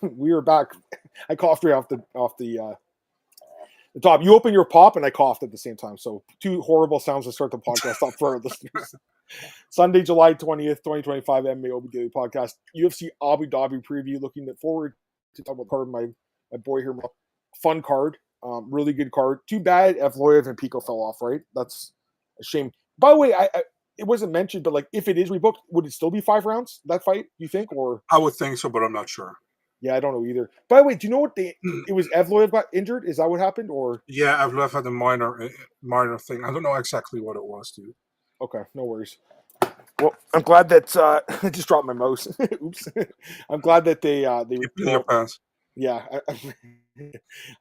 We are back. I coughed right off the top. You open your pop and I coughed at the same time. So 2 horrible sounds to start the podcast off for our listeners. Sunday, July 20th, 2025, MMAOB Daily Podcast. UFC Abu Dhabi Preview. Looking forward to talk about card my boy here. Fun card. Really good card. Too bad Evloev and Pico fell off, right? That's a shame. By the way, I it wasn't mentioned, but like if it is rebooked, would it still be 5 rounds, that fight, you think? Or I would think so, but I'm not sure. Yeah, I don't know either. By the way, do you know what it was Evloev got injured? Is that what happened? Or yeah, Evloev had a minor thing. I don't know exactly what it was, dude. Okay, no worries. Well, I'm glad that I just dropped my mouse. Oops. I'm glad that they your pants. Yeah,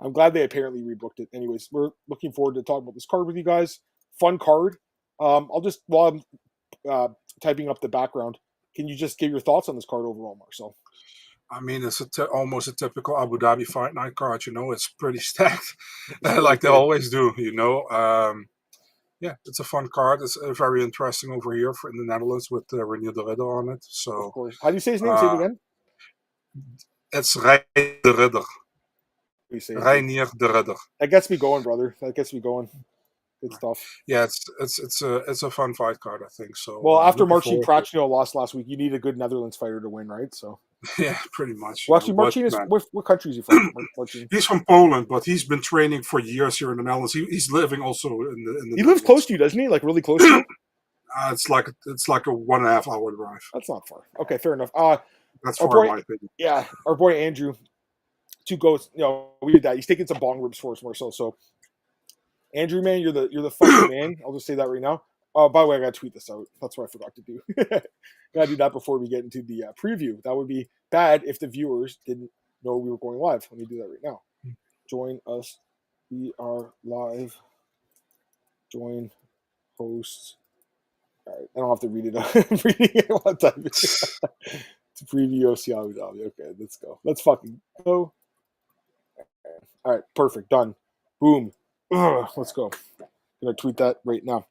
I'm glad they apparently rebooked it. Anyways, we're looking forward to talking about this card with you guys. Fun card. I'll just, while I'm typing up the background, can you just give your thoughts on this card overall, Marcel? I mean, it's almost a typical Abu Dhabi Fight Night card. It's pretty stacked, like they always do. Yeah, it's a fun card. It's very interesting over here in the Netherlands with Reinier de Ridder on it. So, of course. How do you say his name? Say it again. It's Reinier de Ridder. Reinier de Ridder. That gets me going, brother. That gets me going. Good stuff. Yeah, it's a fun fight card, I think. So, well, after Marcin Prachnio lost last week, you need a good Netherlands fighter to win, right? So. Yeah, pretty much. Well, actually, Marcin is what country is he from? He's from Poland, but he's been training for years here in the Netherlands. He's living also in the He lives close to you, doesn't he? Like really close to you? It's like a 1.5 hour drive. That's not far. Okay, fair enough. That's far, in my opinion. Yeah, our boy Andrew, 2 goats. We did that. He's taking some bong rips for us, Marcel. So, Andrew, man, you're the fucking man. I'll just say that right now. By the way, I gotta tweet this out. That's what I forgot to do. Gotta do that before we get into the preview. That would be bad if the viewers didn't know we were going live. Let me do that right now. Join us. We are live. Join hosts. All right, I don't have to read it. I'm reading it one time. To preview UFC Abu Dhabi. Okay, let's go. Let's fucking go. All right, perfect. Done. Boom. Let's go. I'm gonna tweet that right now.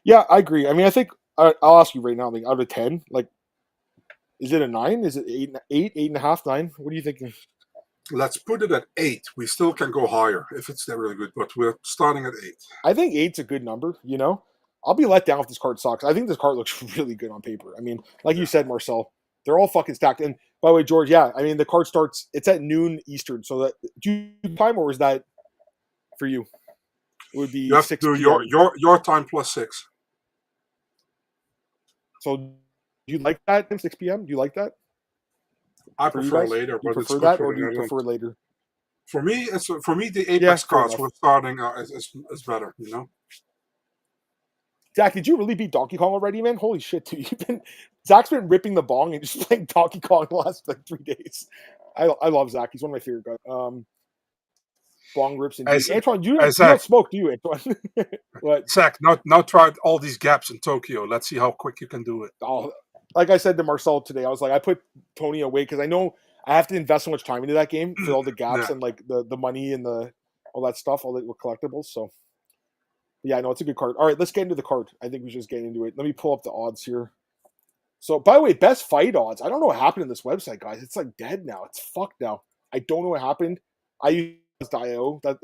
Yeah, I agree. I mean, I think I'll ask you right now. Like, out of 10, like, is it a 9? Is it 8.5, 9? What are you thinking? Let's put it at 8. We still can go higher if it's really good, but we're starting at 8. I think 8's a good number. I'll be let down if this card sucks. I think this card looks really good on paper. I mean, like you said, Marcel, they're all fucking stacked. And by the way, George, yeah, I mean, the card starts. It's at noon Eastern. So that do you time, or is that for you? It would be you have 6 to do your time plus 6. So, do you like that? 6 p.m. Do you like that? I prefer later. Do you prefer that, or do you prefer later? For me, the Apex cards we're starting is better. Zach, did you really beat Donkey Kong already, man? Holy shit, dude! Zach's been ripping the bong and just playing Donkey Kong the last 3 days. I love Zach. He's one of my favorite guys. Bong rips and Antoine, you don't smoke, do you, Antoine? What? Zach, now try all these gaps in Tokyo. Let's see how quick you can do it. Oh, like I said to Marcel today, I was like, I put Tony away because I know I have to invest so much time into that game for all the gaps and like the money and all that stuff, all that were collectibles. So yeah, no, it's a good card. All right, let's get into the card. I think we should just get into it. Let me pull up the odds here. So, by the way, best fight odds. I don't know what happened in this website, guys. It's like dead now. It's fucked now. I don't know what happened. I used IO. That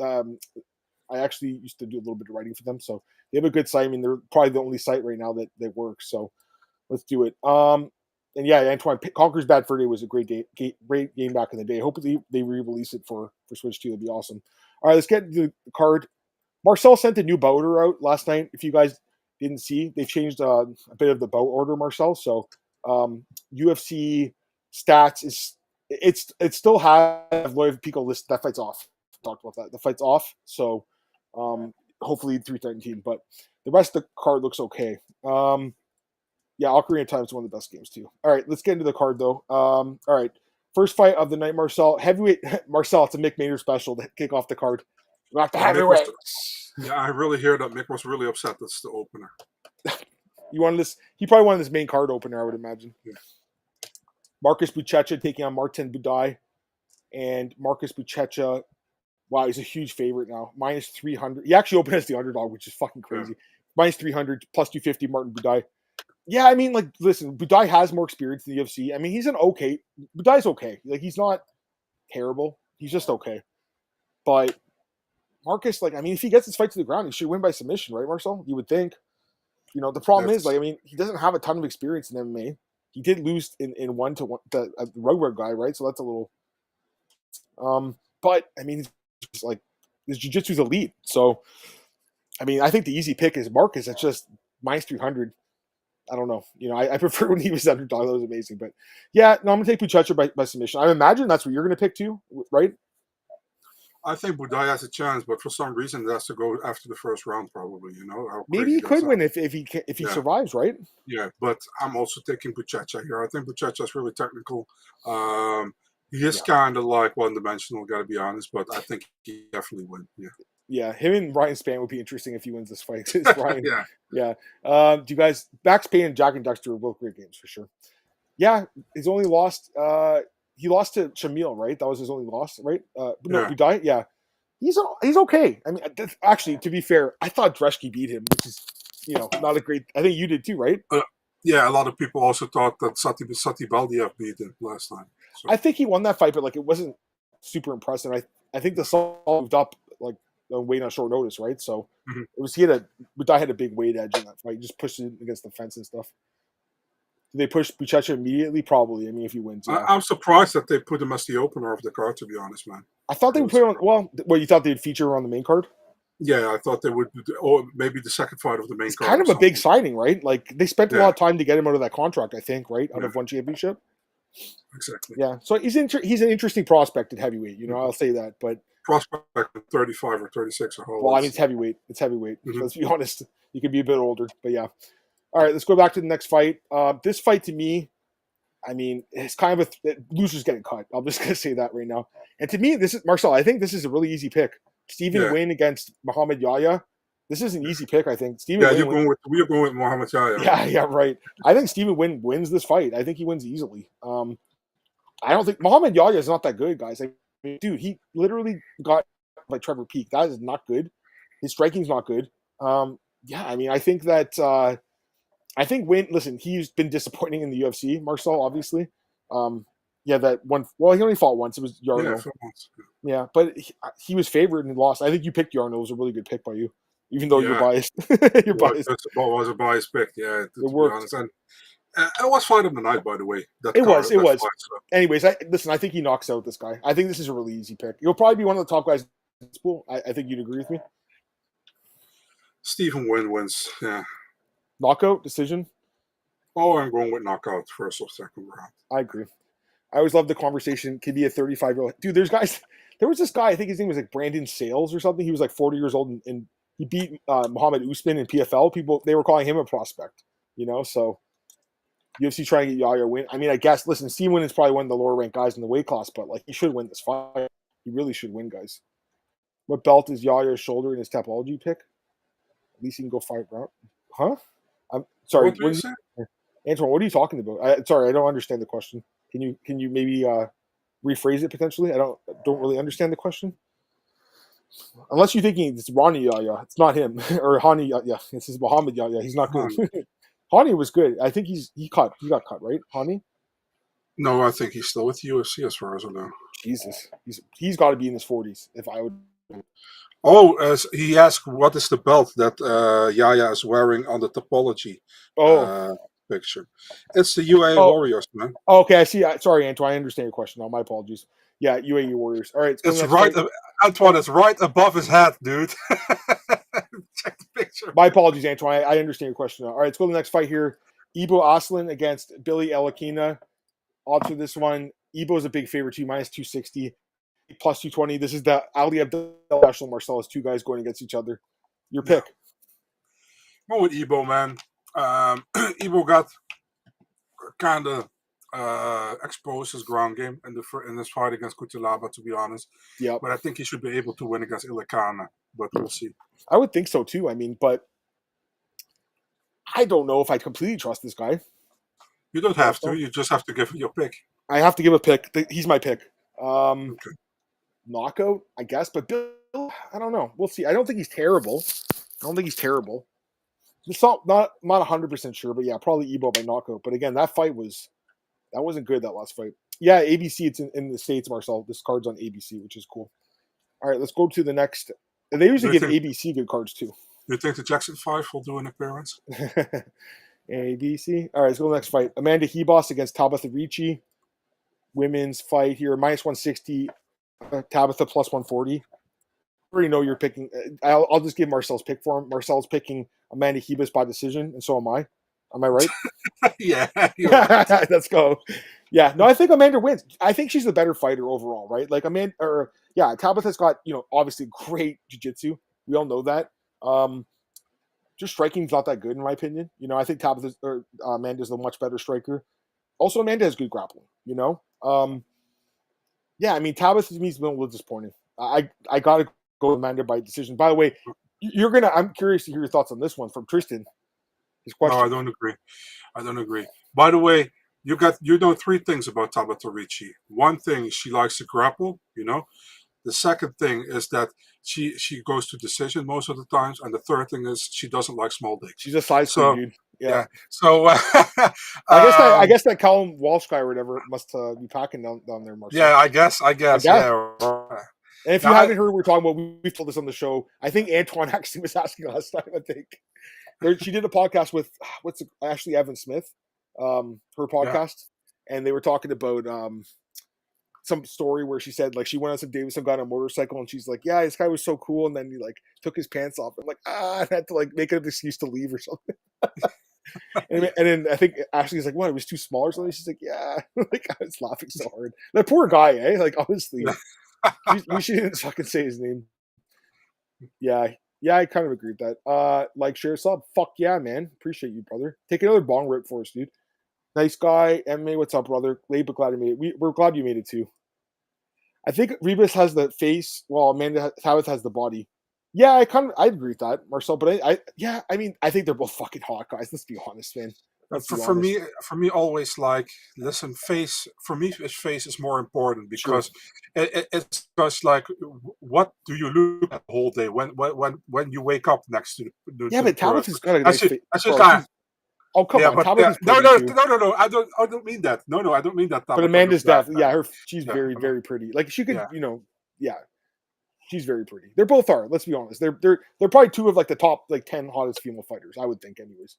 I actually used to do a little bit of writing for them, so they have a good site. I mean, they're probably the only site right now that works. So let's do it. And yeah, Antoine, Conquer's Bad Fur Day was a great game back in the day. Hopefully they re-release it for Switch 2. That'd be awesome. All right, let's get into the card. Marcel sent a new bout order out last night. If you guys didn't see, they've changed a bit of the bout order, Marcel. So UFC stats is it still have Loy Pico list. That fight's off. Talked about that. The fight's off. So hopefully 313. But the rest of the card looks okay. Yeah, Ocarina of Time is one of the best games too. All right, let's get into the card though. All right, first fight of the night, Marcel. Heavyweight, Marcel. It's a Mick Maynard special to kick off the card. We're back to heavyweight. Yeah, I really hear that Mick was really upset. That's the opener. You wanted this? He probably wanted this main card opener, I would imagine. Yeah. Marcus Buchecha taking on Martin Buday, and Marcus Buchecha. Wow, he's a huge favorite now. Minus 300. He actually opened as the underdog, which is fucking crazy. Yeah. Minus 300, plus 250, Martin Buday. Yeah, I mean, like, listen, Buday has more experience in the UFC. I mean, he's an okay. Buday's okay. Like, he's not terrible. He's just okay. But Marcus, like, I mean, if he gets his fight to the ground, he should win by submission, right, Marcel? You would think. You know, the problem is, like, I mean, he doesn't have a ton of experience in MMA. He did lose in 1-1 to a Rugwear guy, right? So that's a little. But I mean, it's like his jiu-jitsu's elite. So, I mean, I think the easy pick is Marcus. It's just minus 300. I don't know. You know, I prefer when he was underdog. That was amazing. But yeah, no, I'm gonna take Buchecha by submission. I imagine that's what you're gonna pick too, right? I think Buday has a chance, but for some reason it has to go after the first round, probably. You know, Maybe he could win if he survives, right? Yeah, but I'm also taking Buchecha here. I think Buchecha is really technical. He is kind of like one-dimensional, got to be honest, but I think he definitely win. Yeah, him and Ryan Spann would be interesting if he wins this fight. Ryan, yeah. Do you guys Max Payne and Jack and Dexter are both great games for sure. Yeah, he's only lost. He lost to Shamil, right? That was his only loss, right? Buday, yeah. He's okay. I mean, actually, to be fair, I thought Dreschke beat him, which is, you know, not a great. I think you did too, right? Yeah, a lot of people also thought that Sati Baldiev beat him last time. So. I think he won that fight, but like it wasn't super impressive. I think the Saul moved up like weight on short notice, right? So it was Buday had a big weight edge in that fight. He just pushed it against the fence and stuff. Did they push Buchecha immediately? Probably. I mean, if he wins. Yeah. I'm surprised that they put him as the opener of the card, to be honest, man. I thought they would put him on. Well, you thought they'd feature on the main card? Yeah, I thought they would, or maybe the second fight of the main card. Kind of a big signing, right? Like they spent a lot of time to get him out of that contract, I think, right? Out of one championship. Exactly. Yeah, so he's an interesting prospect at heavyweight. You know, I'll say that, but prospect at 35 or 36 or well, I mean, it's heavyweight. It's heavyweight. Let's be honest. You could be a bit older, but yeah. All right, let's go back to the next fight. This fight to me, I mean, it's kind of a loser's getting cut. I'm just gonna say that right now. And to me, this is Marcel. I think this is a really easy pick. Stephen Nguyen against Mohammad Yahya. This is an easy pick, I think. We're going with Mohammad Yahya. Yeah, right. I think Stephen Nguyen wins this fight. I think he wins easily. I don't think Mohammad Yahya is not that good, guys. I mean, dude, he literally got like Trevor Peek. That is not good. His striking's not good. Yeah, I mean, I think that I think Nguyen. Listen, he's been disappointing in the UFC. Marcel, obviously. Yeah, that one. Well, he only fought once. It was Yarno. Yeah, but he was favored and lost. I think you picked Yarno. It was a really good pick by you, even though you're biased. You're biased. It was a biased pick. Yeah, it worked. And it was fight of the night, by the way. It was. Fight, so. Anyways, I think he knocks out this guy. I think this is a really easy pick. He'll probably be one of the top guys in this pool. I think you'd agree with me. Stephen Nguyen wins. Yeah. Knockout decision. Oh, I'm going with knockout first or second round. I agree. I always love the conversation. Could be a 35-year-old dude. There's guys. There was this guy. I think his name was like Brandon Sales or something. He was like 40 years old and he beat Mohammad Usman in PFL. People they were calling him a prospect. You know, so UFC trying to get Yahya win. I mean, I guess. Listen, Steve Nguyen is probably one of the lower ranked guys in the weight class, but like he should win this fight. He really should win, guys. What belt is Yahya's shoulder in his Tapology pick? At least he can go fight round. Huh? I'm sorry. Antoine, what are you talking about? Sorry, I don't understand the question. Can you maybe rephrase it potentially? I don't really understand the question. Unless you're thinking it's Ronnie Yahya, it's not him or Hani Yahya. This is Mohammad Yahya. He's not good. Hani was good. I think he got cut, right? Hani? No, I think he's still with UFC as far as I know. Jesus, he's got to be in his 40s. If I would. Oh, he asked, what is the belt that Yahya is wearing on the Tapology? Picture. It's the UAE Warriors, man. Oh, okay, I see. Sorry, Antoine. I understand your question. No, my apologies. Yeah, UAE Warriors. All right. It's right, Antoine. It's right above his head, dude. Check the picture. My apologies, Antoine. I understand your question. All right, let's go to the next fight here. Ibo Aslan against Billy Elekana. Odds for this one. Ibo's a big favorite too, minus 260, plus 220. This is the Ali Abdel National Marcellus. Two guys going against each other. Your pick. Go with Ibo, man. Ibo got kind of exposed his ground game in this fight against Kutilaba, to be honest. Yeah, but I think he should be able to win against Elekana. But we'll see. I would think so too. I mean, but I don't know if I completely trust this guy. You don't have to. You just have to give your pick. I have to give a pick. He's my pick. Okay. Knockout, I guess. But Bill, I don't know. We'll see. I don't think he's terrible. Just not 100% sure, but yeah, probably Ibo by knockout. But again, that wasn't good, that last fight. Yeah, ABC. It's in the States, Marcel. This card's on ABC, which is cool. All right, let's go to the next. They usually give ABC good cards too. Do you think the Jackson 5 will do an appearance? ABC. All right, let's go to the next fight. Amanda Ribas against Tabatha Ricci. Women's fight here, minus 160. Tabatha plus 140. I already know you're picking. I'll just give Marcel's pick for him. Marcel's picking Amanda Ribas by decision, and so am I. Am I right? Yeah. Right. Let's go. Yeah, no, I think Amanda wins. I think she's the better fighter overall, right? Like Tabatha's got, obviously great jiu-jitsu. We all know that. Just striking's not that good in my opinion. I think Amanda's the much better striker. Also, Amanda has good grappling. Yeah, I mean, Tabatha to me is a little disappointing. I gotta go with Amanda by decision. By the way, I'm curious to hear your thoughts on this one from Tristan. His question. No, I don't agree. By the way, you know 3 things about Tabatha Ricci. One thing, she likes to grapple. The second thing is that she goes to decision most of the times, and the third thing is she doesn't like small dicks. She's a size 2 dude. Yeah. So I guess that Callum Walsh guy or whatever must be packing down there, Marcel. Yeah, I guess. Yeah. And if you haven't heard, we're talking about. We've told this on the show. I think Antoine actually was asking last time. I think she did a podcast with Ashley Evan Smith, her podcast, and they were talking about some story where she said like she went on some date with some guy on a motorcycle, and she's like, "Yeah, this guy was so cool," and then he like took his pants off. I'm like, I had to like make an excuse to leave or something. and then I think Ashley's like, "What? It was too small or something." She's like, "Yeah." Like I was laughing so hard. That poor guy, eh? Like honestly, we shouldn't fucking say his name. Yeah, I kind of agree with that. Like, share, sub. Fuck yeah, man. Appreciate you, brother. Take another bong rip for us, dude. Nice guy. MMA, what's up, brother? Late, but glad you made it. We're glad you made it too. I think Ribas has the face, while Amanda Tabatha has the body. Yeah, I agree with that, Marcel. But I mean, I think they're both fucking hot guys. Let's be honest, man. For me, always like, listen, face for me, face is more important because it's just like, what do you look at the whole day when you wake up next to the but Tabatha's got a nice face. Oh come on! No! I don't mean that. No, I don't mean that. But Amanda's definitely she's very very pretty. Like she could, she's very pretty. They both are. Let's be honest. They're probably 2 of like the top like 10 hottest female fighters. I would think, anyways.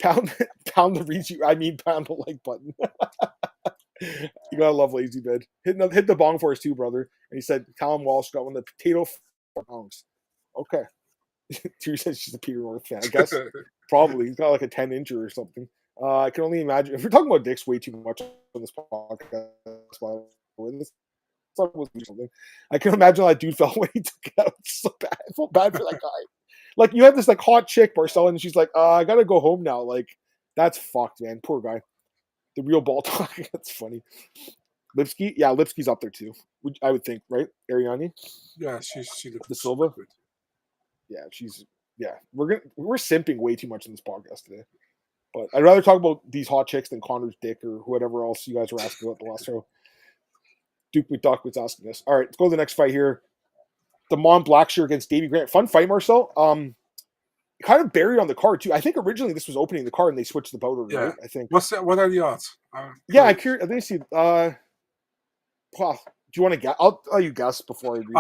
Pound the Ricci. I mean, pound the like button. You gotta love Lazy Bed. Hit the bong for us too, brother. And he said Callum Walsh got one of the potato bongs. Okay. Two says she's a Peter North fan. I guess probably he's got like a 10-incher or something. I can only imagine if we're talking about dicks way too much on this podcast. Something. I can imagine that dude felt when he took it out. It's so bad. I feel bad for that guy. Like you have this like hot chick, Marcel, and she's like, I gotta go home now. Like that's fucked, man. Poor guy. The real ball talk. That's funny. Lipsky, yeah, Lipsky's up there too. I would think, right? Ariani. Yeah, she looks the Silva. Good. Yeah, we're simping way too much in this podcast today. But I'd rather talk about these hot chicks than Connor's dick or whatever else you guys were asking about the last show. Duke McDuck was asking us. All right, let's go to the next fight here. The Blackshear against Davey Grant. Fun fight, Marcel. Kind of buried on the card too. I think originally this was opening the card and they switched the boat over. Yeah. Right? I think. What are the odds? I'm curious. Let me see. Do you want to guess? I'll let you guess before I read.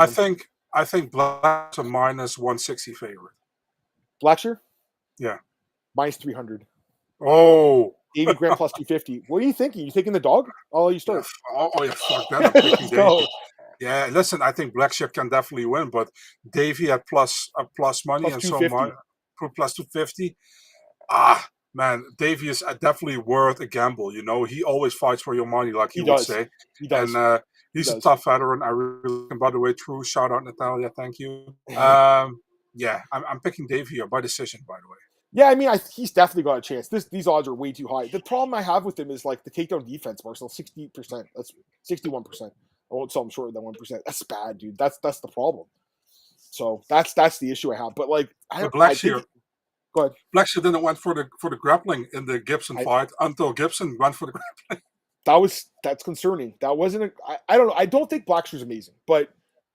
I think Black's a minus 160 favorite. Blackshear? Yeah. Minus 300. Oh. Davey Grant plus 250. What are you thinking? You taking the dog? I'll let you start. Yeah, fuck that. I'm picking Davey. Yeah, listen, I think Blackshear can definitely win, but Davey at plus money and so much. Plus 250. Man, Davey is definitely worth a gamble. He always fights for your money, like he would say. He does. And he's a tough veteran. I really, and by the way, true. Shout out, Natalia. Thank you. I'm picking Davey by decision, by the way. Yeah, I mean, he's definitely got a chance. These odds are way too high. The problem I have with him is like the takedown defense, Marcel, 60%. That's 61%. I won't sell him shorter than 1%. That's bad, dude. That's the problem. So that's the issue I have. But like, Blackshear. Go ahead. Blackshear didn't went for the grappling in the Gibson fight until Gibson went for the grappling. That's concerning. That wasn't I don't know. I don't think Blackshear's amazing, but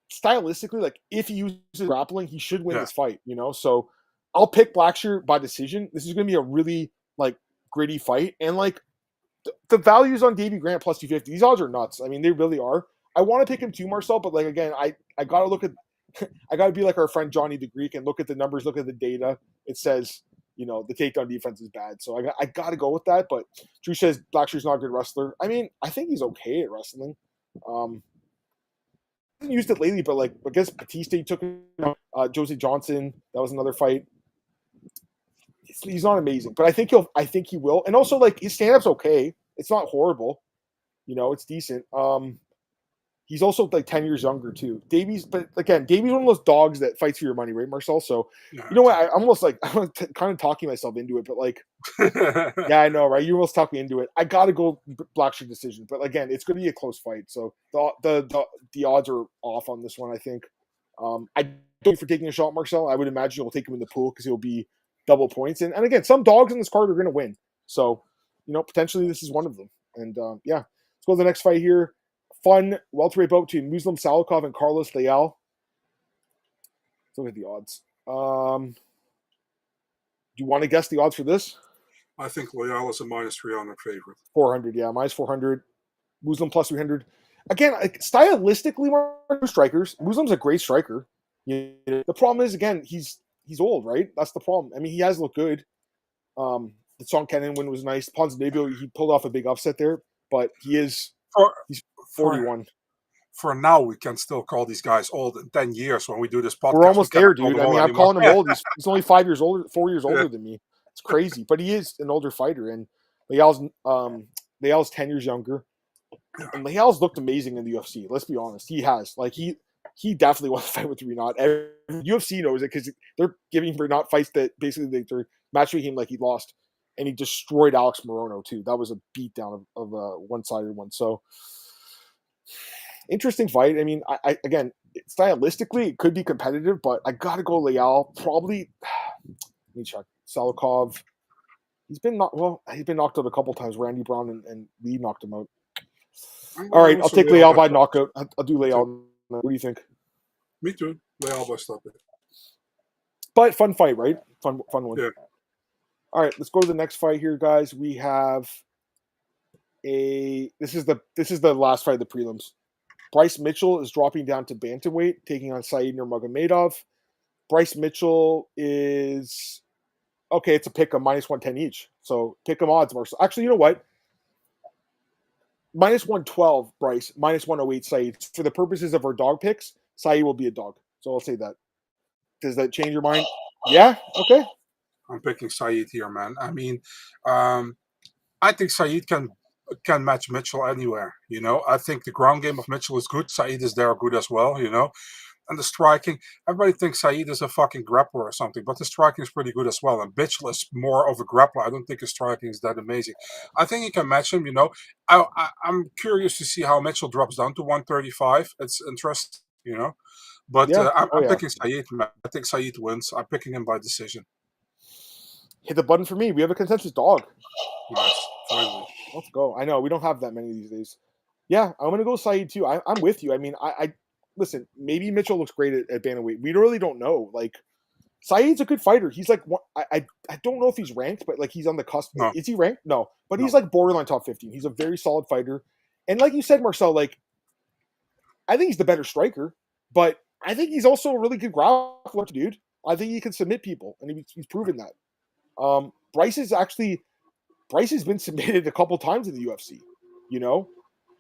stylistically, like if he uses grappling, he should win this fight. So I'll pick Blackshear by decision. This is going to be a really like gritty fight, and like the values on Davey Grant plus 250. These odds are nuts. I mean, they really are. I want to pick him too, Marcel, but like again, I gotta look at. I gotta be like our friend Johnny the Greek and look at the numbers, look at the data. It says, the takedown defense is bad, so I gotta go with that. But Drew says Blackshear's not a good wrestler. I mean, I think he's okay at wrestling. Hasn't used it lately, but like I guess Batista took Jose Johnson. That was another fight. He's not amazing, but I think he will. And also, like, his stand-up's okay. It's not horrible. It's decent. He's also like 10 years younger too. Davey's one of those dogs that fights for your money, right, Marcel? So you know what? I'm kind of talking myself into it, but like, yeah, I know, right? You almost talked me into it. I gotta go Blackshear decision, but again, it's gonna be a close fight. So the odds are off on this one, I think. I don't know for taking a shot, Marcel. I would imagine you'll take him in the pool because he'll be double points. And again, some dogs in this card are gonna win. So potentially this is one of them. And yeah, let's go to the next fight here. Fun welterweight bout between Muslim Salikhov and Carlos Leal. Let's look at the odds. Do you want to guess the odds for this? I think Leal is a minus 300 favorite. 400, yeah, minus 400. Muslim plus 300. Again, stylistically, strikers. Muslim's a great striker. The problem is, again, he's old, right? That's the problem. I mean, he has looked good. The Song Kenan win was nice. Ponzinibbio, he pulled off a big upset there, but he's 41. For now, we can still call these guys old. In 10 years, when we do this podcast, we're almost there, dude. I mean, I'm calling him old. He's only 4 years older than me. It's crazy, but he is an older fighter. And Leal's 10 years younger. And Leal's looked amazing in the UFC. Let's be honest, he has. Like he definitely wants to fight with Renaud. UFC knows it because they're giving Renaud fights that basically they're matching him like he lost. And he destroyed Alex Morono too. That was a beatdown of a one-sided one. So interesting fight. I mean, I again, stylistically it could be competitive, but I gotta go Leal. Probably. Let me check. Salikhov. He's been knocked out a couple times. Randy Brown and Lee knocked him out. All right, I'll take Leal by knockout. I'll do Leal. What do you think? Me too. Leal by stoppage. But fun fight, right? Fun one. Yeah. All right, let's go to the next fight here, guys. We have this is the last fight of the prelims. Bryce Mitchell is dropping down to bantamweight, taking on Said Nurmagomedov. Bryce Mitchell is okay. It's a pick 'em minus 110 each. So pick 'em odds, Marcel. Actually, you know what? Minus 112 Bryce, minus 108 Said. For the purposes of our dog picks, Said will be a dog. So I'll say that. Does that change your mind? Yeah. Okay. I'm picking Said here, man. I mean, I think Said can match Mitchell anywhere. I think the ground game of Mitchell is good. Said is there good as well. And the striking, everybody thinks Said is a fucking grappler or something, but the striking is pretty good as well. And Mitchell is more of a grappler. I don't think his striking is that amazing. I think he can match him. I'm curious to see how Mitchell drops down to 135. It's interesting. But Yeah. I'm picking Said, man. I think Said wins. I'm picking him by decision. Hit the button for me. We have a consensus dog. Nice. Finally. Let's go. I know we don't have that many these days. Yeah, I'm gonna go Said too. I'm with you. I mean, I listen. Maybe Mitchell looks great at bantamweight. We really don't know. Like, Said's a good fighter. He's like, I don't know if he's ranked, but like he's on the cusp. No. Is he ranked? No, but he's like borderline top 15. He's a very solid fighter. And like you said, Marcel, like I think he's the better striker, but I think he's also a really good grappler, dude. I think he can submit people, and he's proven that. Bryce has been submitted a couple times in the UFC,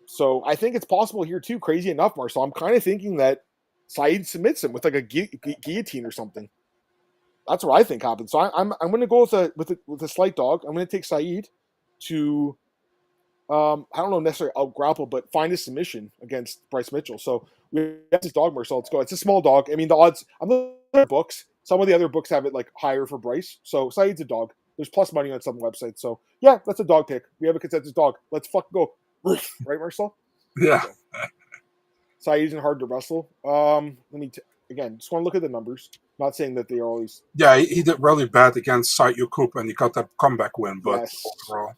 So I think it's possible here too. Crazy enough, Marcel. I'm kind of thinking that Said submits him with like a guillotine or something. That's what I think happens. So I'm going to go with a slight dog. I'm going to take Said to I don't know necessarily out grapple, but find a submission against Bryce Mitchell. So we have this dog, Marcel. Let's go. It's a small dog. I mean, the odds. I'm looking at books. Some of the other books have it like higher for Bryce. So Said's a dog. There's plus money on some websites. So yeah, that's a dog pick. We have a consensus dog. Let's fucking go. Right, Marcel? Yeah. Said isn't hard to wrestle. Again, just want to look at the numbers. Not saying that they are always. Yeah, he did really bad against Said Yacoub, and he got that comeback win. But yes. Overall,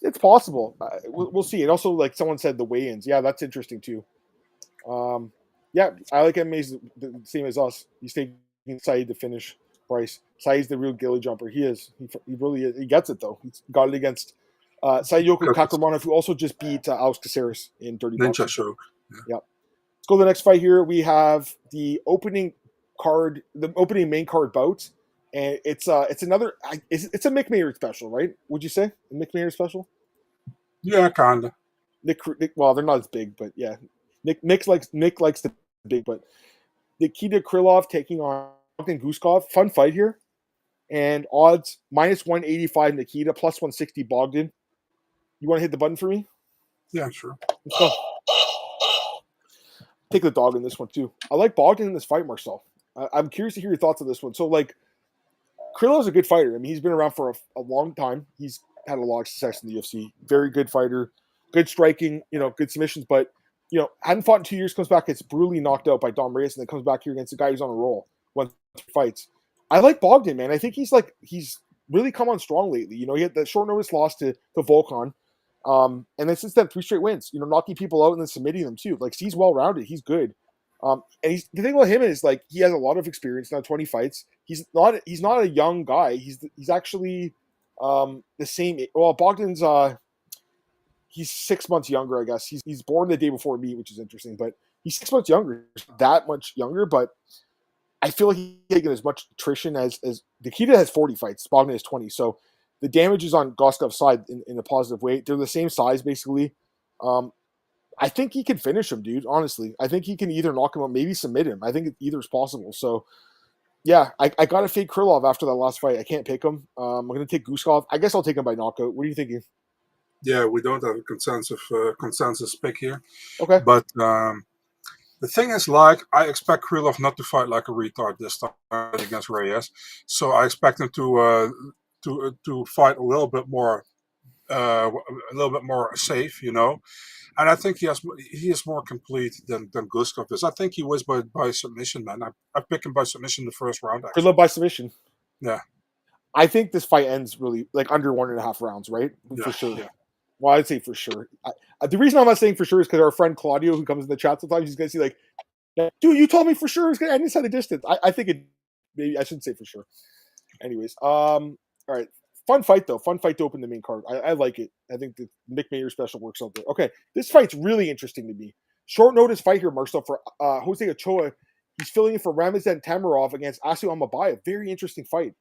it's possible. We'll see. And also, like someone said, the weigh-ins. Yeah, that's interesting too. Yeah, I like MMA's the same as us. He's taking Said to finish Bryce. Said's the real gilly jumper. He is. He really is. He gets it though. He's got it against Sayoko Kakramanov, who also just beat Alex Caceres in 30 Ninja boxing. show. Yeah. Let's go to the next fight here. We have the opening main card bout, and it's another. It's a Mick Maynard special, right? Would you say a Mick Maynard special? Yeah, kinda. Nick, well, they're not as big, but yeah, Nick likes the big, but Nikita Krylov taking on Bogdan Guskov. Fun fight here, and odds -185 Nikita, +160 Bogdan. You want to hit the button for me? Yeah, sure. Let's go. Take the dog in this one too. I like Bogdan in this fight, Marcel. I'm curious to hear your thoughts on this one. So, like, Krylov's a good fighter. I mean, he's been around for a long time. He's had a lot of success in the UFC. Very good fighter, good striking, good submissions. But hadn't fought in 2 years. Comes back, gets brutally knocked out by Dom Reyes, and then comes back here against a guy who's on a roll. Won 3 fights. I like Bogdan, man. I think he's really come on strong lately. He had that short notice loss to Volkan. And then since then, 3 straight wins, knocking people out and then submitting them too. Like, he's well-rounded. He's good. And the thing about him is, like, he has a lot of experience now, 20 fights. He's not a young guy. He's actually the same. Well, Bogdan's he's 6 months younger, I guess. He's born the day before me, which is interesting, but he's 6 months younger, that much younger, but I feel like he's taking as much attrition as Nikita has 40 fights, Bogdan has 20. So the damage is on Guskov's side in a positive way. They're the same size, basically. I think he can finish him, dude, honestly. I think he can either knock him out, maybe submit him. I think either is possible. So, yeah, I got to fade Krylov after that last fight. I can't pick him. I'm going to take Guskov. I guess I'll take him by knockout. What are you thinking? Yeah, we don't have a consensus pick here. Okay. But the thing is, like, I expect Krylov not to fight like a retard this time against Reyes. So I expect him to fight a little bit more safe, And I think he is more complete than Guskov is. I think he was by submission, man. I picked him by submission the first round. Krylov by submission. Yeah. I think this fight ends really like under 1.5 rounds, right? Yeah, for sure. Yeah. Well, I'd say for sure. The reason I'm not saying for sure is because our friend Claudio, who comes in the chat sometimes, he's going to see like, dude, you told me for sure it's going to end inside the distance. I think it. Maybe I shouldn't say for sure. Anyways, all right. Fun fight, though. Fun fight to open the main card. I like it. I think the Mick Maynard special works out there. Okay, this fight's really interesting to me. Short notice fight here, Marcel, for Jose Ochoa. He's filling in for Ramazan Tamarov against Asu Almabayev. Very interesting fight.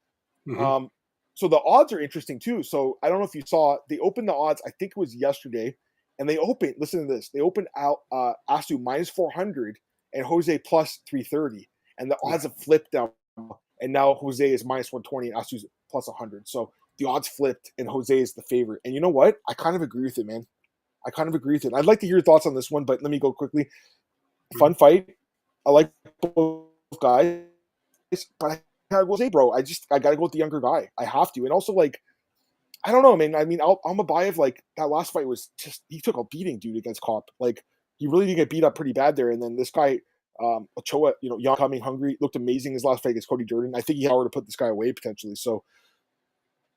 Mm-hmm. So the odds are interesting, too. So I don't know if you saw, they opened the odds, I think it was yesterday, and they opened, listen to this, they opened out Asu -400 and Jose +330. And the odds have flipped down, and now Jose is -120 and Asu's +100. So the odds flipped, and Jose is the favorite. And you know what? I kind of agree with it, man. I kind of agree with it. I'd like to hear your thoughts on this one, but let me go quickly. Fun fight. I like both guys, but I gotta go Jose, bro. I gotta go with the younger guy. I have to. And also, like, I don't know, man. I mean, Almabayev, like, that last fight was just, he took a beating, dude, against Kopp. Like, he really did get beat up pretty bad there. And then this guy, Ochoa, young, coming, hungry, looked amazing his last fight against Cody Durden. I think he had power to put this guy away potentially. So,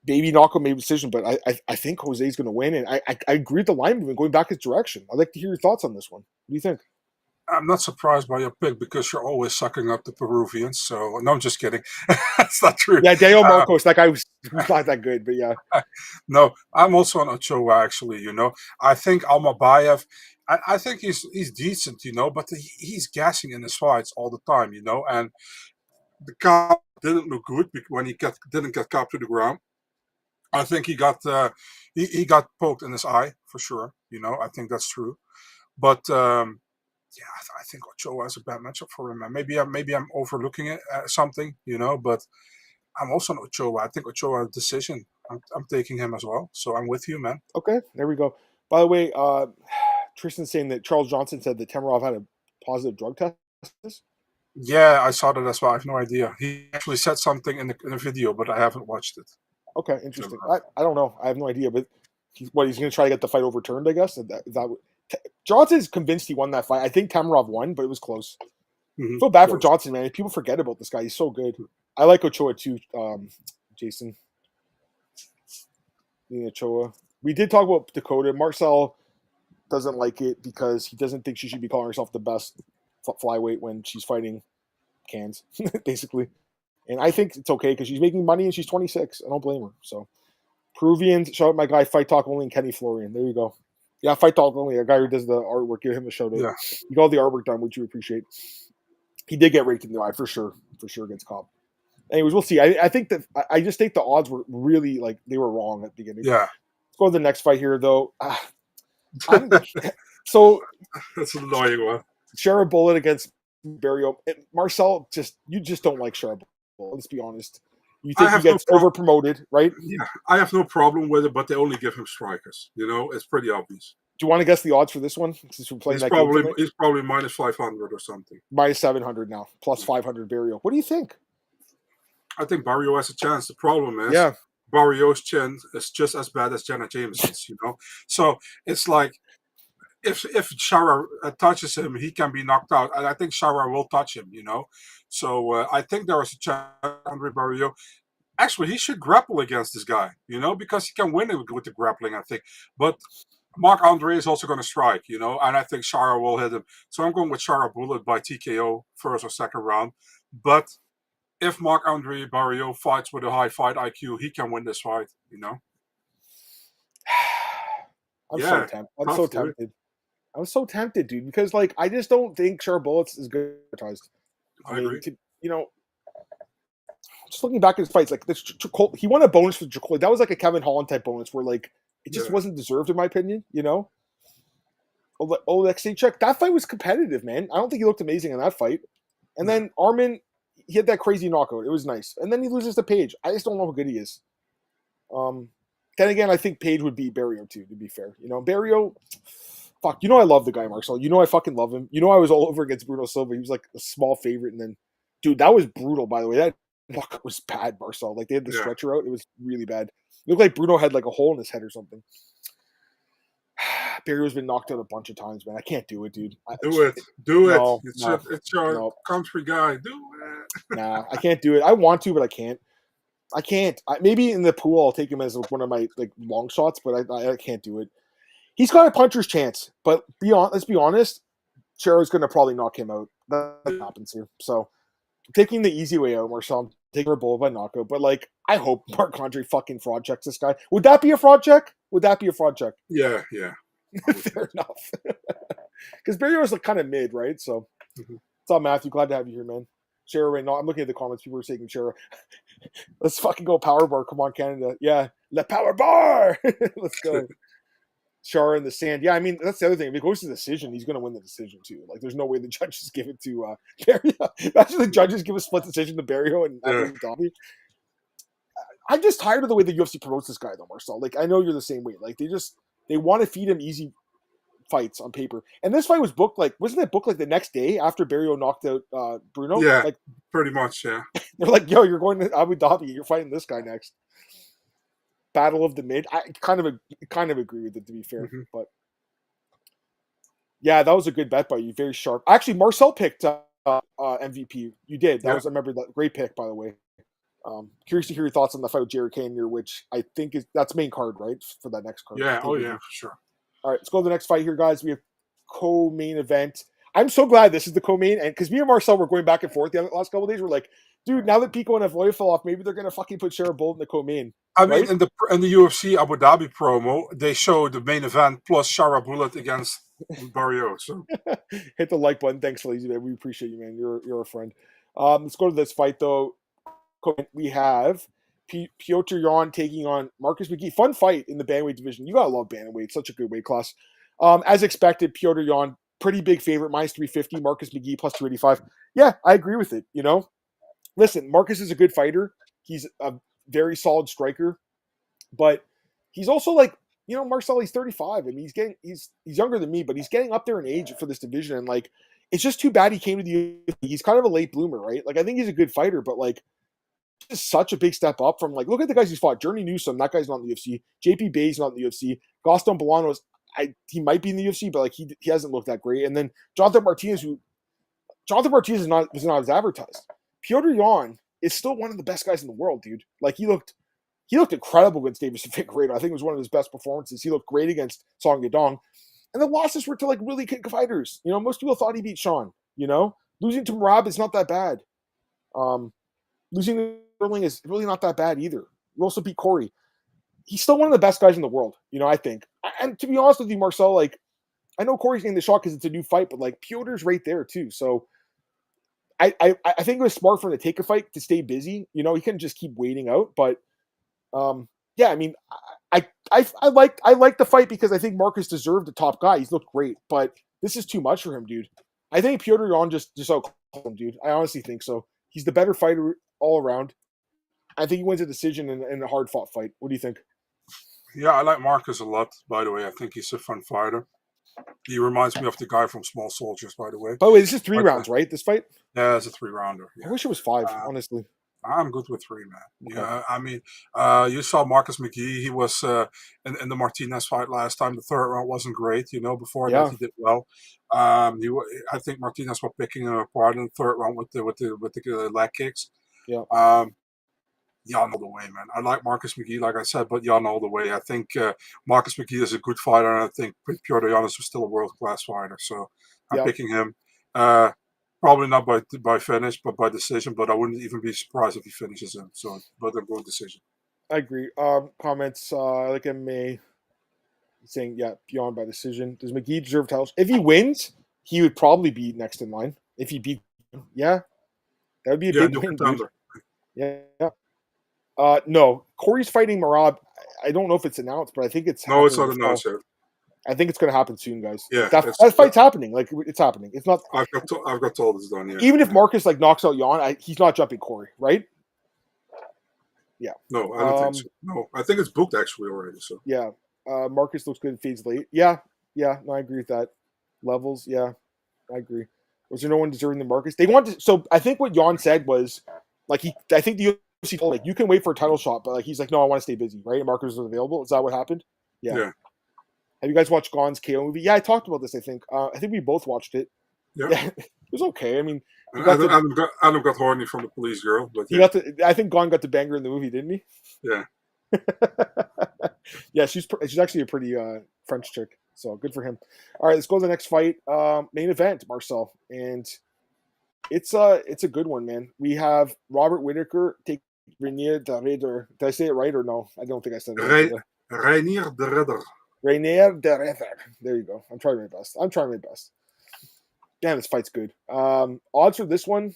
maybe knockout, maybe decision, but I think Jose's going to win. And I agree with the line movement going back his direction. I'd like to hear your thoughts on this one. What do you think? I'm not surprised by your pick because you're always sucking up the Peruvians. So, no, I'm just kidding. That's not true. Yeah, Daniel Marcos, that guy was not that good, but yeah. No, I'm also on Ochoa, actually, I think Almabayev, I think he's decent, but he's gassing in his fights all the time, and the cop didn't look good when he didn't get cop to the ground. I think he got he got poked in his eye, for sure, I think that's true. But yeah, I think Ochoa is a bad matchup for him. Maybe I'm overlooking it, something, but I'm also on Ochoa. I think Ochoa decision. I'm taking him as well. So I'm with you, man. Okay, there we go. By the way, Tristan's saying that Charles Johnson said that Tamarov had a positive drug test. Yeah, I saw that as well. I have no idea. He actually said something in the video, but I haven't watched it. Okay, interesting. I don't know. I have no idea, but he's going to try to get the fight overturned, I guess. Johnson's convinced he won that fight. I think Tamarov won, but it was close. Mm-hmm. I feel bad for Johnson, man. People forget about this guy. He's so good. I like Ochoa too, Jason. Ochoa. We did talk about Dakota. Marcel doesn't like it because he doesn't think she should be calling herself the best flyweight when she's fighting cans, basically. And I think it's okay because she's making money and she's 26. I don't blame her. So, Peruvians, shout out my guy, Fight Talk Only, and Kenny Florian. There you go. Yeah, Fight Talk Only, a guy who does the artwork. Give him a shout out. Yeah. You got all the artwork done, which you appreciate. He did get raked in the eye for sure against Cobb. Anyways, we'll see. I think that I just think the odds were really like they were wrong at the beginning. Yeah. Let's go to the next fight here, though. So that's an annoying one. Shara Bullet against Barriault. Marcel, you just don't like Shara Bullet. Let's be honest. You think he gets over promoted, right? Yeah, I have no problem with it, but they only give him strikers. You know, it's pretty obvious. Do you want to guess the odds for this one? Since we're playing he's probably minus 500 or something. Minus 700 now, plus 500 Barriault. What do you think? I think Barriault has a chance. The problem is, Barriault's chin is just as bad as Jenna Jameson's. You know, so it's like if Shara touches him, he can be knocked out, and I think Shara will touch him. You know, so I think there is a chance Andre Barriault. Actually, he should grapple against this guy, you know, because he can win it with the grappling, I think. But Marc-Andre is also going to strike, you know, and I think Shara will hit him. So I'm going with Shara Bullet by TKO first or second round. But if Marc-Andre Barriault fights with a high fight IQ, he can win this fight, you know. I'm so tempted. I'm so tempted, dude, because like I just don't think Shara Bullet's is good advertised. I agree. You know, just looking back at his fights, like this, he won a bonus for Jacoy. That was like a Kevin Holland type bonus where like it just wasn't deserved in my opinion. You know, Oleksiejczuk, that fight was competitive, man. I don't think he looked amazing in that fight. And then Arman, he had that crazy knockout. It was nice. And then he loses to Page. I just don't know how good he is. Then again, I think Page would beat Barriault too. To be fair, you know, Barriault. Fuck, you know I love the guy, Marcel. You know I fucking love him. You know I was all over against Bruno Silva. He was like a small favorite, and then, dude, that was brutal. By the way, that fuck was bad, Marcel. Like they had the stretcher out. It was really bad. It looked like Bruno had like a hole in his head or something. Barriault's been knocked out a bunch of times, man. I can't do it, dude. Do it. It's your country guy. Do it. Nah, I can't do it. I want to, but I can't. Maybe in the pool, I'll take him as one of my like long shots, but I can't do it. He's got a puncher's chance, but let's be honest, Shara's going to probably knock him out. That happens here. So, taking the easy way out, Marcel, I'm taking a bullet by knockout. But, like, I hope Marc-Andre fucking fraud checks this guy. Would that be a fraud check? Yeah. Fair enough. Because Barriault is like kind of mid, right? So, what's up, Matthew? Glad to have you here, man. Shara right now. I'm looking at the comments. People are saying Shara. Let's fucking go power bar. Come on, Canada. Yeah. Le power bar. Let's go. Shara in the sand. Yeah, I mean, that's the other thing. If it goes to decision, he's going to win the decision, too. Like, there's no way the judges give it to Barriault. Imagine the judges give a split decision to Barriault and Abu Dhabi. I'm just tired of the way the UFC promotes this guy, though, Marcel. Like, I know you're the same way. Like, they want to feed him easy fights on paper. And this fight was booked, like, wasn't it booked, like, the next day after Barriault knocked out Bruno? Yeah, like, pretty much, yeah. They're like, yo, you're going to Abu Dhabi. You're fighting this guy next. Battle of the mid. I kind of agree with it, to be fair. But yeah, that was a good bet by you. Very sharp. Actually, Marcel picked MVP. You did. I remember that. Great pick, by the way. Curious to hear your thoughts on the fight with Jared Cannonier, which I think that's main card, right? For that next card. Yeah. Oh, yeah, for sure. All right, let's go to the next fight here, guys. We have co-main event. I'm so glad this is the co-main, and because me and Marcel were going back and forth the last couple of days, we're like, dude, now that Pico and Avoya fell off, maybe they're gonna fucking put Shara Bullet in the co-main. I mean, in the UFC Abu Dhabi promo, they showed the main event plus Shara Bullet against Barriault. So hit the like button. Thanks, Lazy Man. We appreciate you, man. You're a friend. Let's go to this fight though. We have Petr Yan taking on Marcus McGhee. Fun fight in the bantamweight division. You gotta love bantamweight. Such a good weight class. As expected, Petr Yan, pretty big favorite, minus 350. Marcus McGhee plus 285. Yeah, I agree with it. You know, listen, Marcus is a good fighter. He's a very solid striker, but he's also like, you know, Marcel, he's 35. I mean, he's younger than me, but he's getting up there in age for this division. And like, it's just too bad he came to the UFC. He's kind of a late bloomer, right? Like, I think he's a good fighter, but like, it's such a big step up from like, look at the guys he's fought. Journey Newsom, that guy's not in the UFC. JP Bay's not in the UFC. Gaston Bolano's, he might be in the UFC, but like he hasn't looked that great. And then Jonathan Martinez was not as advertised. Petr Yan is still one of the best guys in the world, dude. Like he looked incredible against Davis Figueiredo. I think it was one of his best performances. He looked great against Song Yadong. And the losses were to like really good fighters. You know, most people thought he beat Sean. You know, losing to Merab is not that bad. Losing to Sterling is really not that bad either. You also beat Corey. he's still one of the best guys in the world, I think. And to be honest with you, Marcel, like, I know Corey's getting the shot because it's a new fight, but like Petr's right there too. So I think it was smart for him to take a fight to stay busy. He couldn't just keep waiting out. But yeah, I mean, I like the fight because I think Marcus deserved the top guy. He's looked great, but this is too much for him, dude. I think Petr Yan just outclassed him, dude. I honestly think so. He's the better fighter all around. I think he wins a decision in a hard fought fight. What do you think? Yeah, I like Marcus a lot, by the way. I think he's a fun fighter. He reminds me of the guy from Small Soldiers, by the way. By the way, this is 3 rounds, right? This fight? Yeah, it's a 3-rounder. Yeah. I wish it was 5, honestly. I'm good with 3, man. Okay. Yeah, I mean, you saw Marcus McGhee. He was in the Martinez fight last time. The 3rd round wasn't great. Before that he did well. I think Martinez was picking him apart in the 3rd round with the leg kicks. Yeah. Yan all the way, man. I like Marcus McGhee, like I said, but Yan all the way. I think Marcus McGhee is a good fighter, and I think Petr Yan is still a world-class fighter. So I'm picking him. Probably not by finish, but by decision. But I wouldn't even be surprised if he finishes him. So, but I'm going decision. I agree. Comments like MMA saying, Yan by decision. Does McGhee deserve titles? If he wins, he would probably be next in line. If he beat him, that would be a big win, dude. Yeah. No, Corey's fighting Merab. I don't know if it's announced, but I think it's no, it's not announced yet. I think it's going to happen soon, guys. Yeah, that fight's happening. Like, it's happening. It's not. I've got told it's done. Yeah. Even if Marcus knocks out Yan, he's not jumping Corey, right? Yeah. No, I don't think so. No, I think it's booked actually already. So yeah, Marcus looks good. Fades late. Yeah. No, I agree with that. Levels. Yeah, I agree. Was there no one deserving the Marcus? They wanted. So I think what Yan said was like I think the UFC told you can wait for a title shot, but he's like, no, I want to stay busy, right? And Marcus was available. Is that what happened? Yeah. Have you guys watched Gon's KO movie? Yeah, I talked about this. I think we both watched it. Yeah, it was okay. I mean, Adam got horny from the police girl, but I think Gon got the banger in the movie, didn't he? Yeah. Yeah, she's actually a pretty French chick, so good for him. All right, let's go to the next fight. Main event, Marcel, and it's a good one, man. We have Robert Whittaker take Reinier de Ridder. Did I say it right or no? I don't think I said it right. Reinier de Ridder. Reinier de Ridder. There you go. I'm trying my best. Damn, this fight's good. Odds for this one: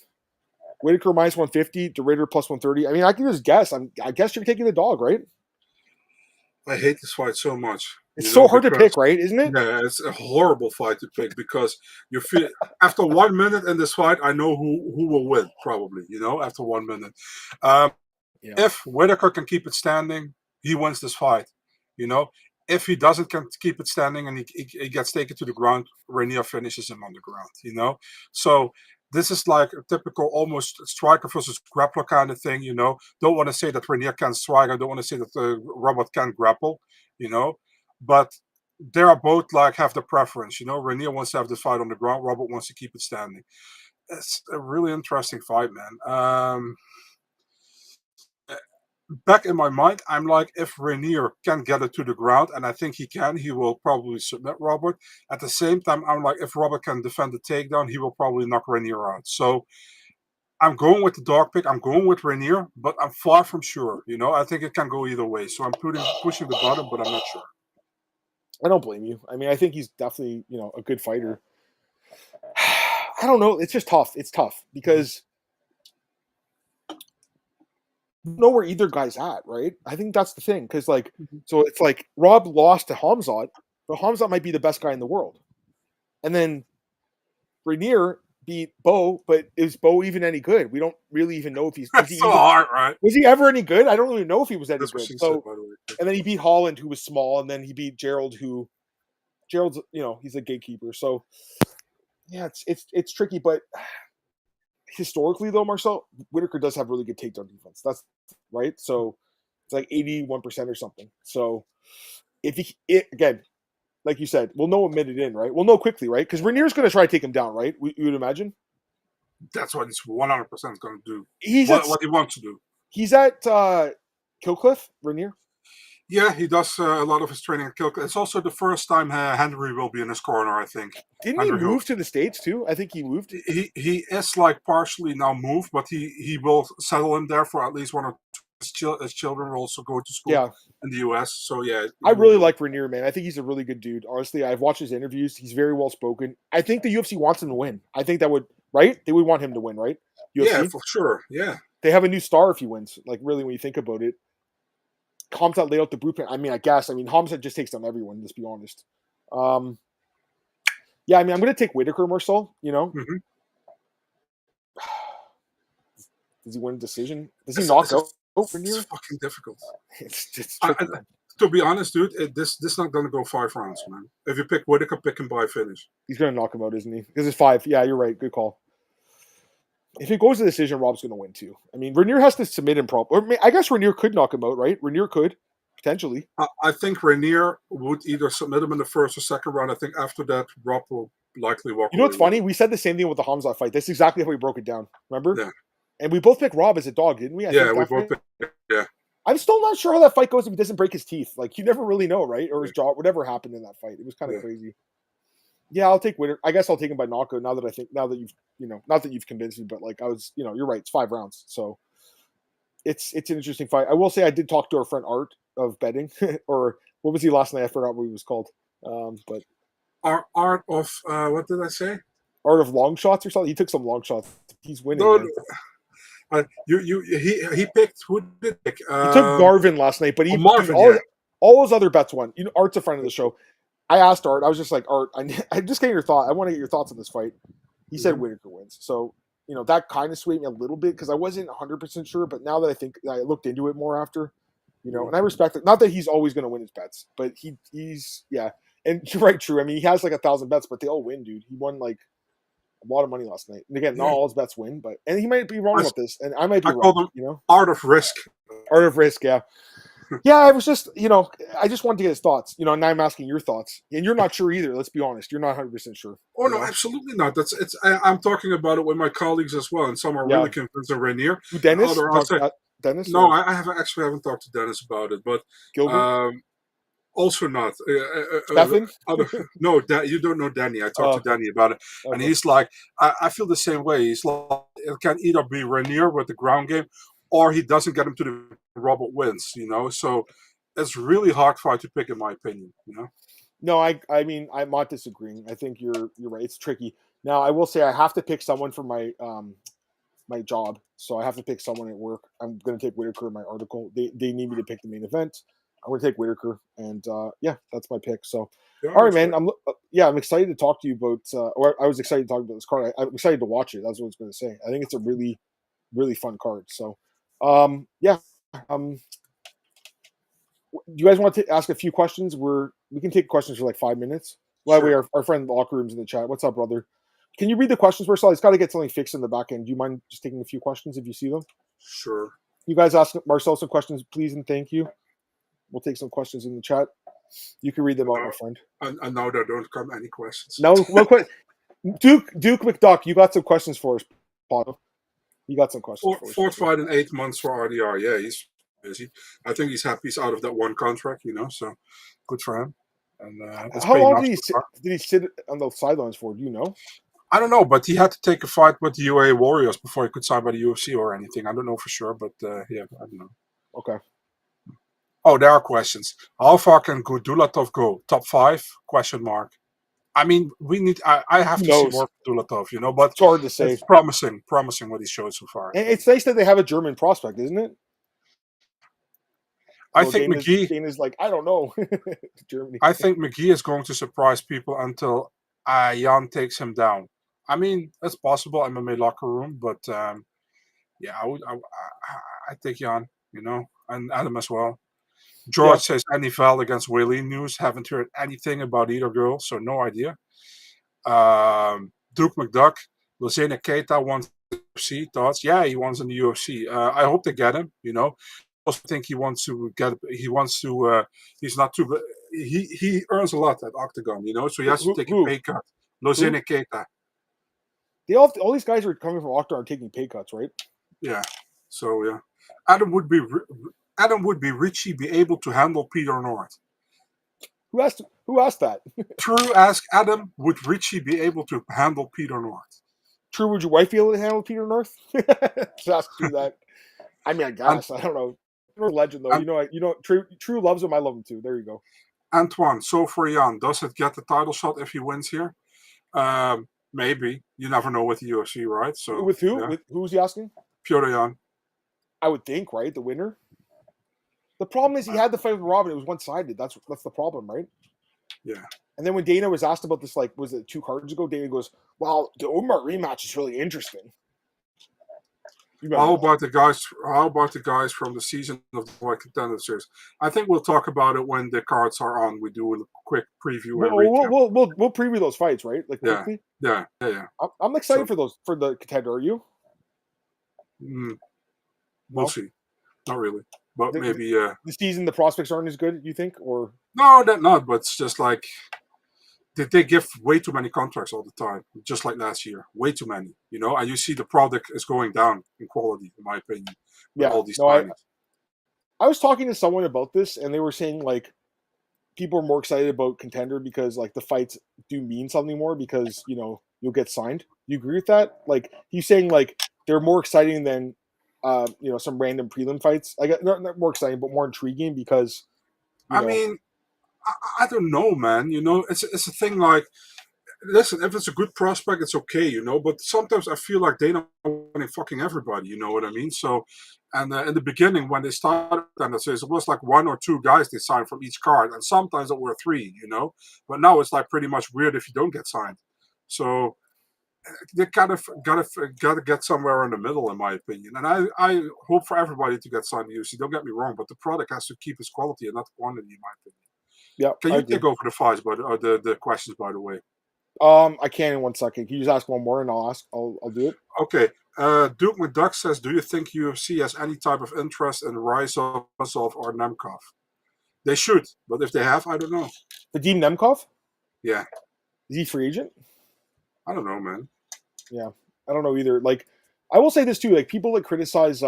Whittaker minus 150, de Ridder plus 130. I mean, I can just guess. I guess you're taking the dog, right? I hate this fight so much. It's so hard to pick, right? Isn't it? Yeah, it's a horrible fight to pick because you feel after 1 minute in this fight, I know who will win probably. After 1 minute, if Whittaker can keep it standing, he wins this fight. If he doesn't keep it standing and he gets taken to the ground, Reinier finishes him on the ground. So this is like a typical almost striker versus grappler kind of thing. Don't want to say that Reinier can strike. I don't want to say that Robert can grapple. But they are both have the preference. Reinier wants to have the fight on the ground. Robert wants to keep it standing. It's a really interesting fight, man. Back in my mind, I'm like, if Reinier can get it to the ground, and I think he can, he will probably submit Robert. At the same time, I'm like, if Robert can defend the takedown, he will probably knock Reinier out. So I'm going with the dog pick. I'm going with Reinier, but I'm far from sure. I think it can go either way. So I'm pushing the button, but I'm not sure. I don't blame you. I mean, I think he's definitely, a good fighter. I don't know. It's just tough. It's tough because know where either guy's at, right? I think that's the thing. Because, so it's like Rob lost to Hamzat, but Hamzat might be the best guy in the world. And then Reinier beat Bo, but is Bo even any good? We don't really even know if he's... That's so hard, right? Was he ever any good? I don't even know if he was any good. So, and then he beat Holland, who was small, and then he beat Gerald, who... Gerald's, he's a gatekeeper. So, yeah, it's tricky, but... Historically, though, Marcel, Whittaker does have really good takedown defense. That's right. So it's like 81% or something. So if again, like you said, we'll know a minute in, right? We'll know quickly, right? Because Rainier's going to try to take him down, right? You would imagine. That's what he's 100% going to do. What he wants to do. He's at Killcliff, Reinier. Yeah, he does a lot of his training at Killcliff. It's also the first time Henry will be in his corner, I think. Didn't he move to the States too? I think he moved. He is partially now moved, but he will settle in there for at least 1 or his children will also go to school Yeah. in the US. So yeah, I really like Reinier, man. I think he's a really good dude. Honestly, I've watched his interviews. He's very well spoken. I think the UFC wants him to win. I think that would, right? They would want him to win, right? UFC? Yeah, for sure. Yeah. They have a new star if he wins. Like, really, when you think about it. Hamzat laid out the blueprint. I mean, I guess. I mean, Hamzat just takes on everyone, let's be honest. Yeah, I mean, I'm going to take Whittaker, Marcel, you know? Mm-hmm. Does he win a decision? Does he knock out Reinier? It's fucking difficult. It's to be honest, dude, this is not going to go 5 rounds, man. If you pick Whittaker, pick him by finish. He's going to knock him out, isn't he? Because it's 5. Yeah, you're right. Good call. If it goes to decision, Rob's going to win too. I mean, Reinier has to submit him properly. I guess Reinier could knock him out, right? Reinier could, potentially. I think Reinier would either submit him in the first or second round. I think after that, Rob will likely walk away. You know what's funny? We said the same thing with the Hamzat fight. That's exactly how we broke it down. Remember? Yeah. And we both picked Rob as a dog, didn't we? We both picked. Yeah. I'm still not sure how that fight goes if he doesn't break his teeth. Like, you never really know, right? Or his jaw, whatever happened in that fight. It was kind of crazy. Yeah, I'll take Whittaker. I guess I'll take him by knockout now that you've, not that you've convinced me, but like you're right. It's 5 rounds. So it's an interesting fight. I will say I did talk to our friend Art of betting, or what was he last night? I forgot what he was called. But Art of, what did I say? Art of long shots or something. He took some long shots. He's winning. No, he picked, who did he pick? He took Garvin last night, but all those other bets won. Art's a friend of the show. I asked Art. I was just like, Art, I'm just getting your thought. I want to get your thoughts on this fight. He said Whittaker wins. So, that kind of swayed me a little bit because I wasn't 100% sure. But now that I looked into it more after, and I respect it. Not that he's always going to win his bets, but he's, yeah. And you're right, true. I mean, he has like 1,000 bets, but they all win, dude. He won like a lot of money last night. And again, not all his bets win, and he might be wrong about this. And I might be wrong, Art of risk. Art of risk, yeah. Yeah, I was just, I just wanted to get his thoughts, and now I'm asking your thoughts, and you're not sure either. Let's be honest, you're not 100% sure. Oh no, absolutely not. I'm talking about it with my colleagues as well, and some are really convinced of Reinier. Dennis? Dennis? No, I haven't talked to Dennis about it, but Gilbert? Also not. Stefan? No, you don't know Danny. I talked to Danny about it, and he's like, I feel the same way. He's like, it can either be Reinier with the ground game, or he doesn't get him to the Robert wins, So it's really hard fight to pick, in my opinion, No, I mean, I'm not disagreeing. I think you're right. It's tricky. Now, I will say I have to pick someone for my my job, so I have to pick someone at work. I'm going to take Whittaker in my article. They need me to pick the main event. I'm going to take Whittaker, and that's my pick. So, all right, man. I'm excited to talk to you about. Or I was excited to talk about this card. I'm excited to watch it. That's what I was going to say. I think it's a really, really fun card. So, do you guys want to ask a few questions? We can take questions for like 5 minutes. By the way, our friend in the locker room's in the chat. What's up, brother? Can you read the questions first? He's got to get something fixed in the back end. Do you mind just taking a few questions if you see them? Sure. You guys ask Marcel some questions, please, and thank you. We'll take some questions in the chat. You can read them out, my friend. And now there don't come any questions. No, Duke McDuck, you got some questions for us, Paul. You got some questions for us. Fourth fight in 8 months for RDR. Yeah, he's busy. I think he's happy he's out of that one contract, so good for him. And how long did he sit on the sidelines for? Do you know? I don't know, but he had to take a fight with the UA Warriors before he could sign by the UFC or anything. I don't know for sure, but I don't know. Okay. Oh, there are questions. How far can Dulatov go? Top 5? Question mark. I mean, I have to see more Dulatov, but it's hard to say. It's promising what he showed so far. And it's nice that they have a German prospect, isn't it? I think McGhee is like, I don't know. Germany. I think McGhee is going to surprise people until Jan takes him down. I mean, it's possible. MMA locker room, but I take Jan, and Adam as well. George says Andy Val against Willie news. Haven't heard anything about either girl, so no idea. Duke McDuck, Lozena Keita wants UFC. Thoughts? Yeah, he wants in the UFC. I hope they get him. I also think he wants to get. He wants to. He's not too. He earns a lot at Octagon. So he has to take a pay cut. Lozena Keita. All these guys are coming from Octagon are taking pay cuts, right? Yeah. So yeah, Adam would be Ricci be able to handle Petr North? Who asked that? True asked Adam, would Ricci be able to handle Petr North? True, would your wife be able to handle Petr North? Just ask you that. I mean, I guess. I don't know. legend though. True loves him. I love him too. There you go. Antoine, so for Jan, does it get the title shot if he wins here? Maybe. You never know with the UFC, right? So with who? Yeah. With who was he asking? Petr Yan. I would think, right? The winner. The problem is he had the fight with Robin. It was one-sided. That's the problem, right? Yeah. And then when Dana was asked about this, like, was it 2 cards ago? Dana goes, "Well, the Umar rematch is really interesting." How about the guys from the season of the White Contender Series? I think we'll talk about it when the cards are on. We do a quick preview and recap. We'll preview those fights, right? Like quickly. Yeah. I'm excited for the contender. Are you? We'll see. Not really, but maybe. The season, the prospects aren't as good. You think, or no, that not. But it's just like they give way too many contracts all the time, just like last year. Way too many, and you see the product is going down in quality, in my opinion. Yeah, all these I was talking to someone about this, and they were saying, like, people are more excited about contender because, like, the fights do mean something more because, you'll get signed. You agree with that? Like, he's saying, like, they're more exciting than, some random prelim fights. Like, not more exciting, but more intriguing because, I mean, I don't know, man. It's a thing like, listen, if it's a good prospect, it's okay, but sometimes I feel like they don't want fucking everybody, you know what I mean? So, and in the beginning, when they started, and it was like 1 or 2 guys they signed from each card, and sometimes it were 3, but now it's like pretty much weird if you don't get signed. So they gotta get somewhere in the middle, in my opinion. And I hope for everybody to get signed to UFC. Don't get me wrong, but the product has to keep its quality and not quantity, in my opinion. Yeah. Can you take over the fights, or the questions, by the way? I can in 1 second. Can you just ask one more and I'll do it? Okay. Duke McDuck says, do you think UFC has any type of interest in Rybas or Nemkov? They should, but if they have, I don't know. Vadim Nemkov? Yeah. Is he free agent? I don't know, man. Yeah. I don't know either. Like, I will say this too, like, people that criticize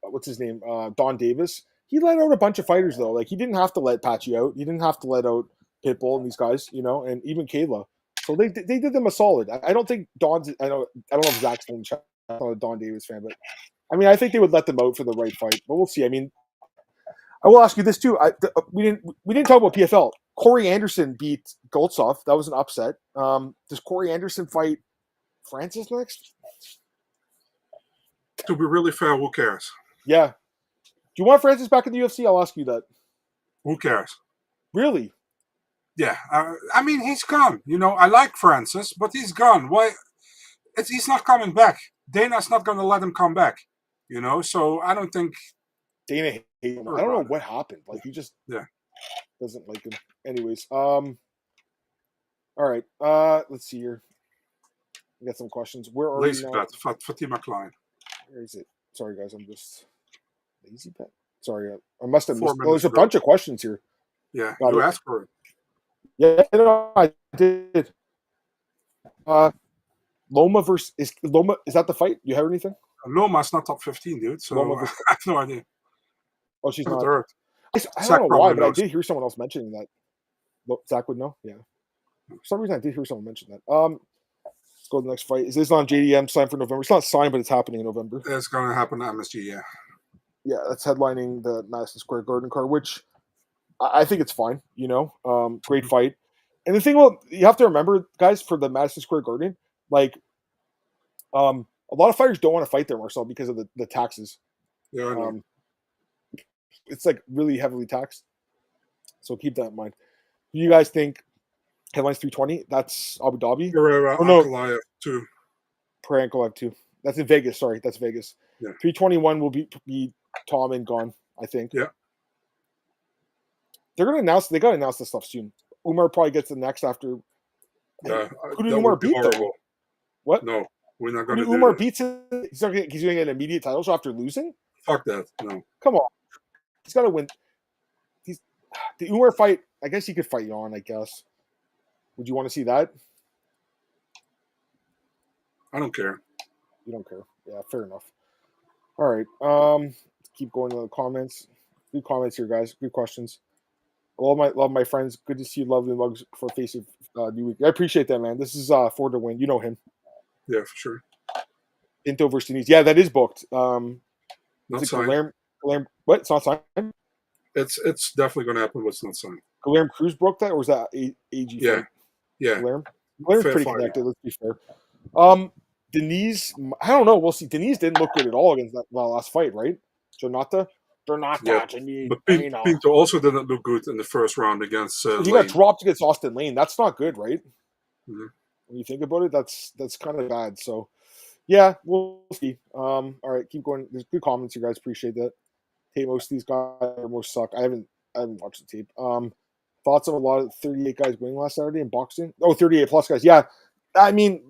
what's his name? Don Davis. He let out a bunch of fighters though. Like, he didn't have to let Patchy out. He didn't have to let out Pitbull and these guys, and even Kayla. So they did them a solid. I don't think Don's. I don't know if Zach's in chat. I'm not a Don Davis fan, but I mean, I think they would let them out for the right fight. But we'll see. I mean, I will ask you this too. We didn't talk about PFL. Corey Anderson beat Goltsov. That was an upset. Does Corey Anderson fight Francis next? To be really fair, who cares? Yeah. Do you want Francis back in the UFC? I'll ask you that. Who cares? Really? Yeah, I mean, he's gone. I like Francis, but he's gone. Why? He's not coming back. Dana's not going to let him come back. So I don't think Dana hates him. I don't know what happened. Like, he just doesn't like him. Anyways, all right. Let's see here. I got some questions. Where are Lazy we now? Bet, Fatima Klein. Where is it? Sorry, guys. I'm just lazy bet. Sorry, I must have missed. There's a bunch of questions here. Yeah, you asked for it. Yeah, no, I did. Loma versus is that the fight? You have anything? Loma's not top 15, dude. So I have no idea. Oh, she's not. I don't know why, but I did hear someone else mentioning that. Zach would know. Yeah. For some reason, I did hear someone mention that. Let's go to the next fight. Is this on JDM signed for November? It's not signed, but it's happening in November. It's going to happen at MSG, yeah. Yeah, that's headlining the Madison Square Garden card, which I think it's fine. Great fight. And the thing, you have to remember, guys, for the Madison Square Garden, like, a lot of fighters don't want to fight there, Marcel, because of the taxes. Yeah, I know. It's like really heavily taxed. So keep that in mind. Do you guys think headlines 320? That's Abu Dhabi. Ankalaev too. Ankalaev too. That's in Vegas. Sorry, that's Vegas. Yeah. 321 will be Tom and gone, I think. Yeah. They're gonna announce. They gotta announce this stuff soon. Umar probably gets the next after. Yeah. Who did Umar beat though? What? No, we're not gonna. Umar beats him. He's doing an immediate title shot after losing. Fuck that. No. Come on. He's got to win. The Umar fight. I guess he could fight Jan. I guess. Would you want to see that? I don't care. You don't care. Yeah, fair enough. All right. Keep going to the comments. Good comments here, guys. Good questions. Love my friends. Good to see you, lovely mugs for facing New Week. I appreciate that, man. This is Ford to win. You know him. Yeah, for sure. Pinto versus Denise. Yeah, that is booked. Not signed. What? It's not signed? It's definitely going to happen, but it's not signed. Guilherme Cruz broke that, or was that AG Yeah. fight? Yeah. Guilherme's Fair pretty fight. connected, let's be fair. Denise, I don't know. We'll see. Denise didn't look good at all against that last fight, right? Jonata, Yeah. But Pinto also didn't look good in the first round against he Lane. got dropped against Austin Lane. That's not good, right? Mhm. When you think about it, that's kind of bad. So, yeah, we'll see. All right, keep going. There's good comments, you guys. Appreciate that. Hey, most of these guys most suck. I haven't watched the tape. Thoughts on a lot of 38 guys winning last Saturday in boxing? Oh, 38 plus guys. Yeah, I mean,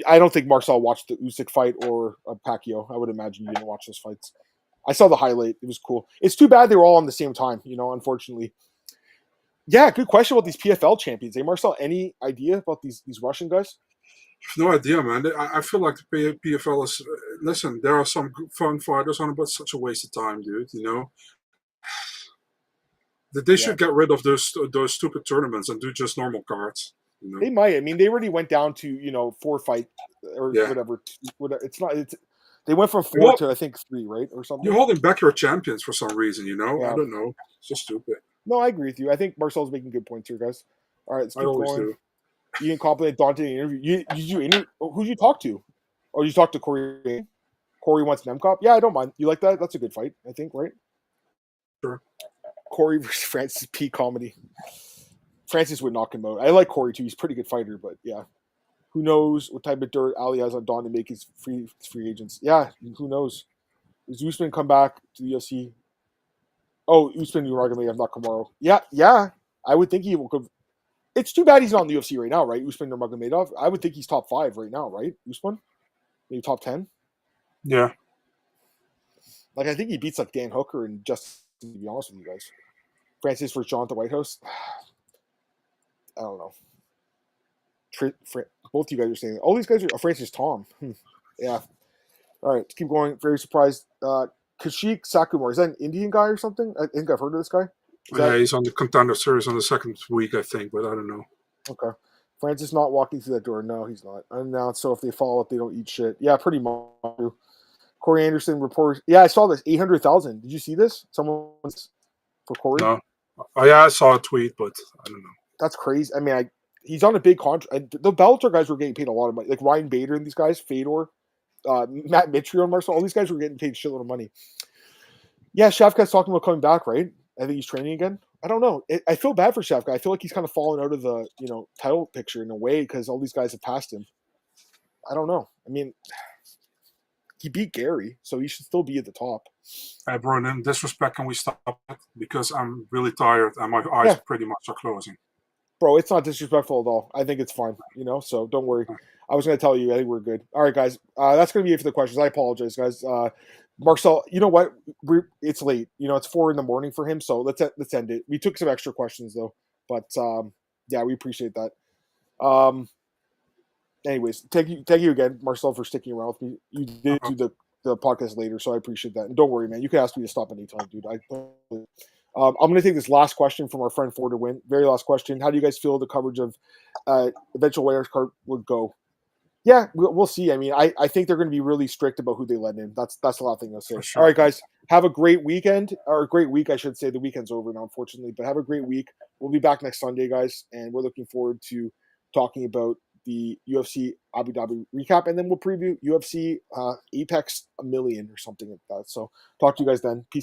I don't think Marcel watched the Usyk fight or Pacquiao. I would imagine you didn't watch those fights. I saw the highlight. It was cool. It's too bad they were all on the same time, unfortunately. Yeah, good question about these PFL champions. Hey, Marcel, any idea about these Russian guys? No idea, man. I feel like the PFL is... listen, there are some fun fighters on it, but it's such a waste of time, dude, They should get rid of those stupid tournaments and do just normal cards. They might. I mean, they already went down to 4 fight or whatever. It's not. They went from 4 to I think 3, right, or something. You're holding back your champions for some reason. I don't know. It's just stupid. No, I agree with you. I think Marcel's making good points here, guys. All right, let's keep going. Do. You didn't compliment Dante in the interview. Who'd you talk to? Oh, you talked to Corey. Corey wants Nemkov. Yeah, I don't mind. You like that? That's a good fight, I think, right? Sure. Corey versus Francis P. comedy. Francis would knock him out. I like Corey too. He's a pretty good fighter, but yeah. Who knows what type of dirt Ali has on Don to make his free agents? Yeah, who knows? Does Usman come back to the UFC? Oh, Usman Nurmagomedov, not Kamaru. Yeah. I would think he will go. It's too bad he's not in the UFC right now, right? Usman Nurmagomedov. I would think he's top 5 right now, right? Usman? Maybe top 10? Yeah. Like, I think he beats like Dan Hooker and just to be honest with you guys. Francis versus Jonathan Whitehouse. I don't know. Both you guys are saying all these guys are Francis Tom. Yeah. All right, let's keep going. Very surprised. Kashik Sakumar, is that an Indian guy or something? I think I've heard of this guy. He's on the Contender Series on the 2nd week, I think, but I don't know. Okay. Francis not walking through that door. No, he's not. Unannounced, so if they follow up, they don't eat shit. Yeah, pretty much. Corey Anderson reports. Yeah, I saw this. 800,000. Did you see this? Someone's for Corey? No. Oh, yeah, I saw a tweet, but I don't know. That's crazy. I mean, he's on a big contract. The Bellator guys were getting paid a lot of money. Like Ryan Bader and these guys, Fedor, Matt Mitchell and Marcel, all these guys were getting paid a shitload of money. Yeah, Shavkat's talking about coming back, right? I think he's training again. I don't know. I feel bad for Shavkat. I feel like he's kind of fallen out of the title picture in a way because all these guys have passed him. I don't know. I mean, he beat Gary, so he should still be at the top. Bro, in disrespect, can we stop it? Because I'm really tired and my eyes pretty much are closing. Bro, it's not disrespectful at all. I think it's fine, so don't worry. I was going to tell you, I think we're good. All right, guys. That's going to be it for the questions. I apologize, guys. Marcel, you know what? It's late. It's 4 a.m. for him, so let's end it. We took some extra questions, though. But, yeah, we appreciate that. Anyways, thank you again, Marcel, for sticking around with me. You did do the podcast later, so I appreciate that. And don't worry, man. You can ask me to stop anytime, dude. I'm going to take this last question from our friend Ford to Win. Very last question. How do you guys feel the coverage of eventual winners card would go? Yeah, we'll see. I mean, I think they're going to be really strict about who they let in. That's the last thing I'll say. Sure. All right, guys. Have a great weekend, or a great week, I should say. The weekend's over now, unfortunately. But have a great week. We'll be back next Sunday, guys. And we're looking forward to talking about the UFC Abu Dhabi recap. And then we'll preview UFC Apex 1,000,000 or something like that. So talk to you guys then. Peace.